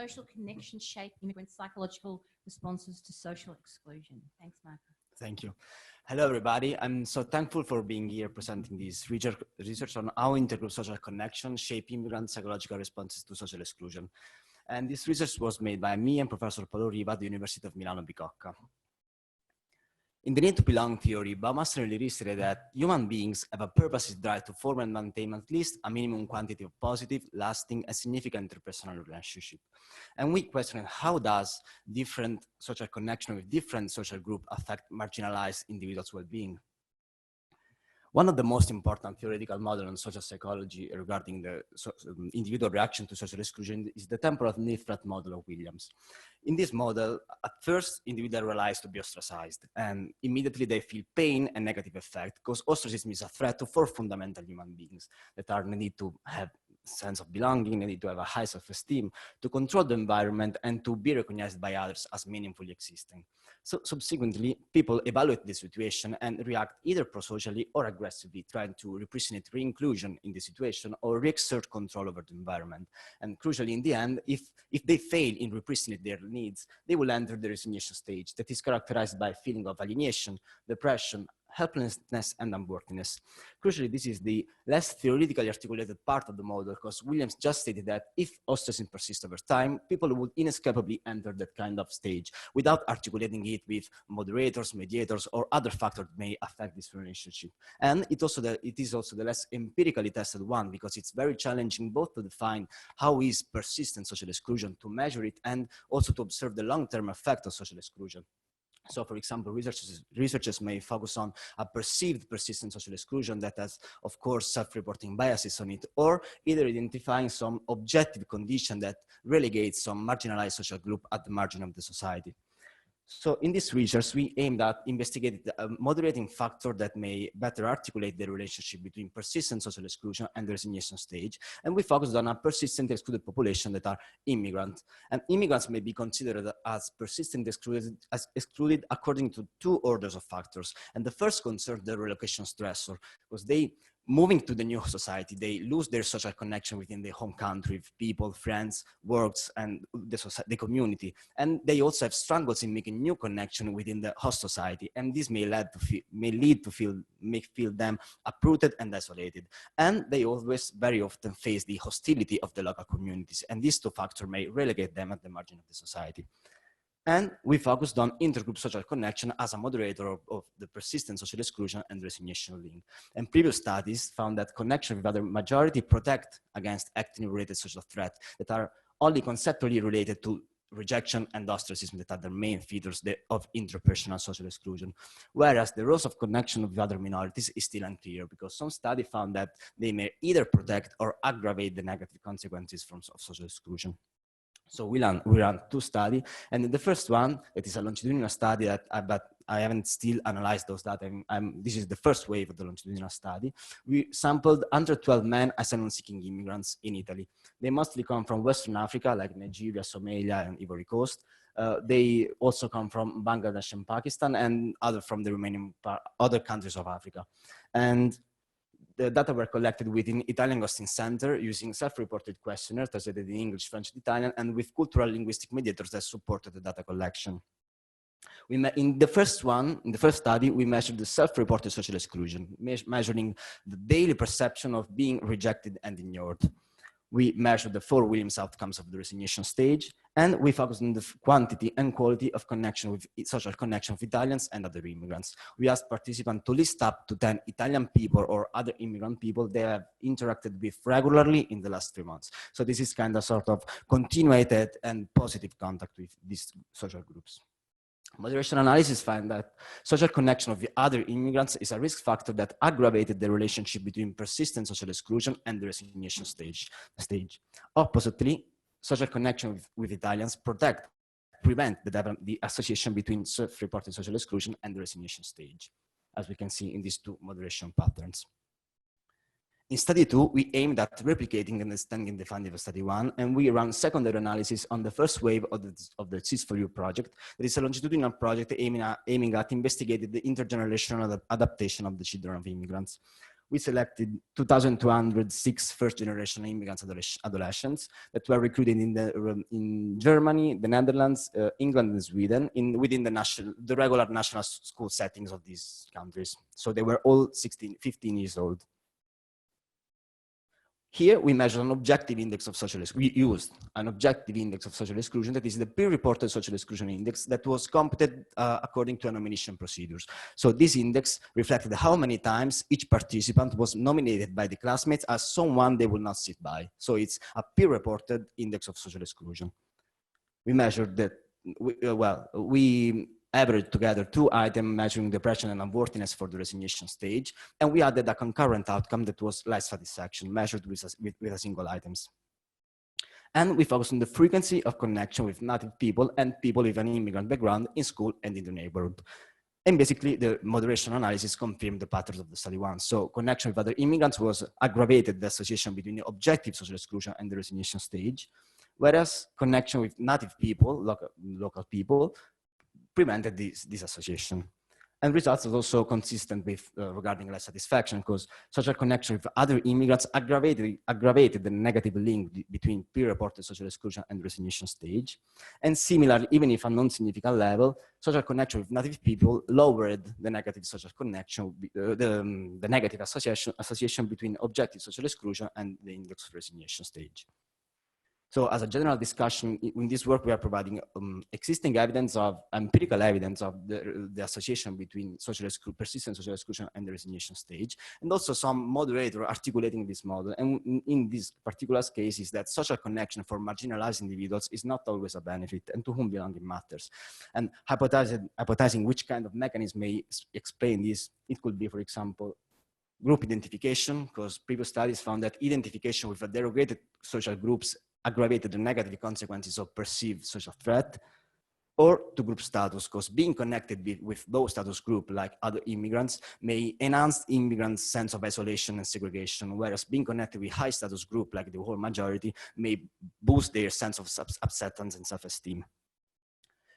social connections shape immigrants' psychological responses to social exclusion? Thanks, Marco. Thank you. Hello, everybody. I'm so thankful for being here presenting this research on how intergroup social connections shape immigrant psychological responses to social exclusion. And this research was made by me and Professor Paolo Riva at the University of Milano Bicocca. In the need to belong theory, Baumeister illustrated that human beings have a purposive drive to form and maintain at least a minimum quantity of positive, lasting, and significant interpersonal relationship. And we questioned how does different social connection with different social groups affect marginalized individuals' well-being. One of the most important theoretical models on social psychology regarding the individual reaction to social exclusion is the temporal need-threat model of Williams. In this model, at first, individuals realize to be ostracized, and immediately they feel pain and negative effect, because ostracism is a threat to four fundamental human beings that are need to have sense of belonging, they need to have a high self-esteem, to control the environment, and to be recognized by others as meaningfully existing. So subsequently, people evaluate the situation and react either prosocially or aggressively, trying to represent re-inclusion in the situation or re-exert control over the environment. And crucially, in the end, if they fail in representing their needs, they will enter the resignation stage that is characterized by a feeling of alienation, depression, helplessness, and unworthiness. Crucially, this is the less theoretically articulated part of the model, because Williams just stated that if ostracism persists over time, people would inescapably enter that kind of stage without articulating it with moderators, mediators, or other factors that may affect this relationship. And it is also the less empirically tested one, because it's very challenging both to define how is persistent social exclusion, to measure it, and also to observe the long-term effect of social exclusion. So, for example, researchers may focus on a perceived persistent social exclusion that has, of course, self-reporting biases on it, or either identifying some objective condition that relegates some marginalized social group at the margin of the society. So in this research, we aimed at investigating a modulating factor that may better articulate the relationship between persistent social exclusion and the resignation stage. And we focused on a persistent excluded population that are immigrants. And immigrants may be considered as persistent excluded according to two orders of factors. And the first concerns the relocation stressor, because moving to the new society, they lose their social connection within their home country, with people, friends, works, and the community. And they also have struggles in making new connection within the host society. And this may feel them uprooted and isolated. And they always very often face the hostility of the local communities. And these two factors may relegate them at the margin of the society. And we focused on intergroup social connection as a moderator of the persistent social exclusion and resignation link. And previous studies found that connection with other majority protect against ethnic-related social threats that are only conceptually related to rejection and ostracism that are the main features of interpersonal social exclusion. Whereas the roles of connection with other minorities is still unclear, because some studies found that they may either protect or aggravate the negative consequences of social exclusion. So we ran two studies, and the first one, it is a longitudinal study but I haven't still analyzed those data. This is the first wave of the longitudinal study. We sampled 112 men asylum-seeking immigrants in Italy. They mostly come from Western Africa, like Nigeria, Somalia, and Ivory Coast. They also come from Bangladesh and Pakistan, and from the remaining other countries of Africa. And the data were collected within Italian Hosting Center using self-reported questionnaires translated in English, French, and Italian, and with cultural linguistic mediators that supported the data collection. In the first study, we measured the self-reported social exclusion, measuring the daily perception of being rejected and ignored. We measured the 4 Williams outcomes of the resignation stage, and we focused on the quantity and quality of social connection with Italians and other immigrants. We asked participants to list up to 10 Italian people or other immigrant people they have interacted with regularly in the last 3 months. So this is kind of sort of continuated and positive contact with these social groups. Moderation analysis found that social connection with other immigrants is a risk factor that aggravated the relationship between persistent social exclusion and the resignation stage. Oppositely, social connection with Italians prevent the association between self-reported social exclusion and the resignation stage, as we can see in these two moderation patterns. In study 2, we aimed at replicating and extending the findings of study 1, and we ran secondary analysis on the first wave of the SIS4U project. That is a longitudinal project aiming at investigating the intergenerational adaptation of the children of immigrants. we selected 2,206 first-generation immigrants adolescents that were recruited in Germany, the Netherlands, England, and Sweden within the regular national school settings of these countries. So they were all 15 years old. Here we measure an objective index of social exclusion. We used an objective index of social exclusion, that is the peer-reported social exclusion index, that was computed according to a nomination procedures. So this index reflected how many times each participant was nominated by the classmates as someone they will not sit by. So it's a peer-reported index of social exclusion. We measured that, we averaged together 2 items measuring depression and unworthiness for the resignation stage, and we added a concurrent outcome that was life satisfaction measured with a single items. And we focused on the frequency of connection with native people and people with an immigrant background in school and in the neighborhood. And basically the moderation analysis confirmed the patterns of the study one. So connection with other immigrants was aggravated the association between the objective social exclusion and the resignation stage, whereas connection with native people, local people, prevented this association. And results was also consistent with regarding life satisfaction, because social connection with other immigrants aggravated the negative link between peer-reported social exclusion and resignation stage. And similarly, even if at a non-significant level, social connection with native people lowered the negative social connection, the negative association between objective social exclusion and the index of resignation stage. So as a general discussion, in this work, we are providing existing evidence of empirical evidence of the association between persistent social exclusion and the resignation stage, and also some moderator articulating this model. And in this particular case is that social connection for marginalized individuals is not always a benefit, and to whom belonging matters. And hypothesizing which kind of mechanism may explain this, it could be, for example, group identification, because previous studies found that identification with a derogated social groups aggravated the negative consequences of perceived social threat, or to group status, because being connected with those status group like other immigrants may enhance immigrants' sense of isolation and segregation, whereas being connected with high status group like the whole majority may boost their sense of acceptance and self-esteem.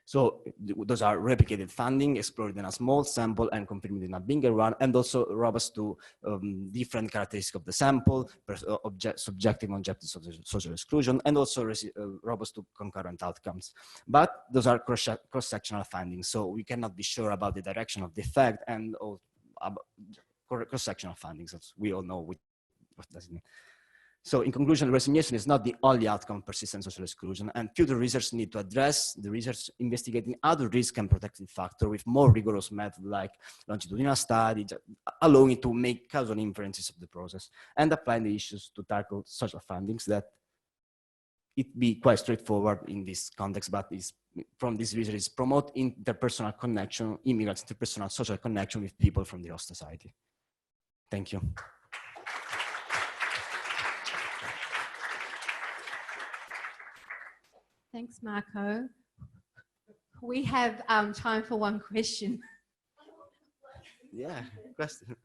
So those are replicated findings explored in a small sample and confirmed in a bigger one, and also robust to different characteristics of the sample, subjective and objective social exclusion, and also robust to concurrent outcomes. But those are cross-sectional findings, so we cannot be sure about the direction of the effect, and cross-sectional findings, as we all know what does it mean. So in conclusion, resignation is not the only outcome of persistent social exclusion, and future research need to address the research investigating other risk and protective factors with more rigorous methods like longitudinal studies, allowing it to make causal inferences of the process and applying the issues to tackle social findings that it be quite straightforward in this context, but from this research is promote interpersonal connection, immigrants' interpersonal social connection with people from the host society. Thank you. Thanks, Marco. We have time for one question. Yeah, question.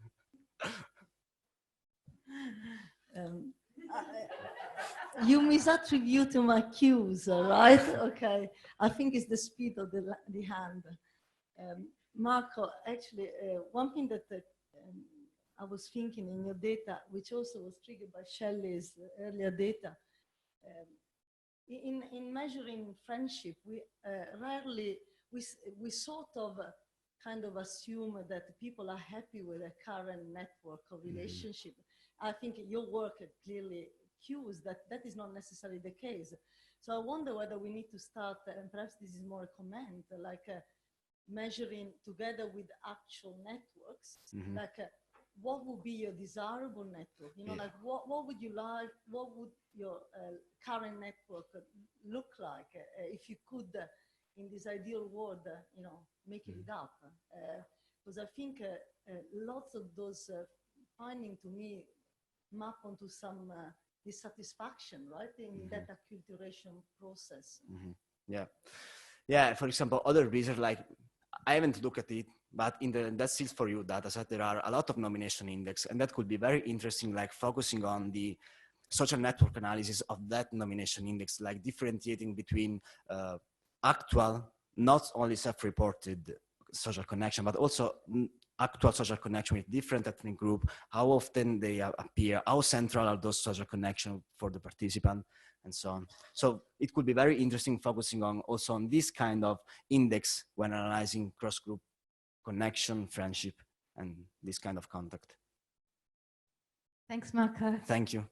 You misattribute my cues, right? Okay. I think it's the speed of the hand. Marco, actually, one thing that I was thinking in your data, which also was triggered by Shelley's earlier data, in measuring friendship, we rarely, we sort of kind of assume that people are happy with a current network of relationship. I think your work clearly cues that that is not necessarily the case. So I wonder whether we need to start, and perhaps this is more a comment, like measuring together with actual networks, like what would be your desirable network? You know, like what would you like, what would your current network look like if you could, in this ideal world, you know, make it up? Because I think lots of those findings to me map onto some dissatisfaction, right, in that acculturation process. Yeah, yeah. For example, other research, like I haven't looked at it, but in the That's Seals for You dataset, there are a lot of nomination index, and that could be very interesting, like focusing on the social network analysis of that nomination index, like differentiating between actual, not only self-reported social connection, but also actual social connection with different ethnic groups, how often they appear, how central are those social connections for the participant, and so on. So it could be very interesting focusing on also on this kind of index when analyzing cross-group connection, friendship, and this kind of contact. Thanks, Marco. Thank you.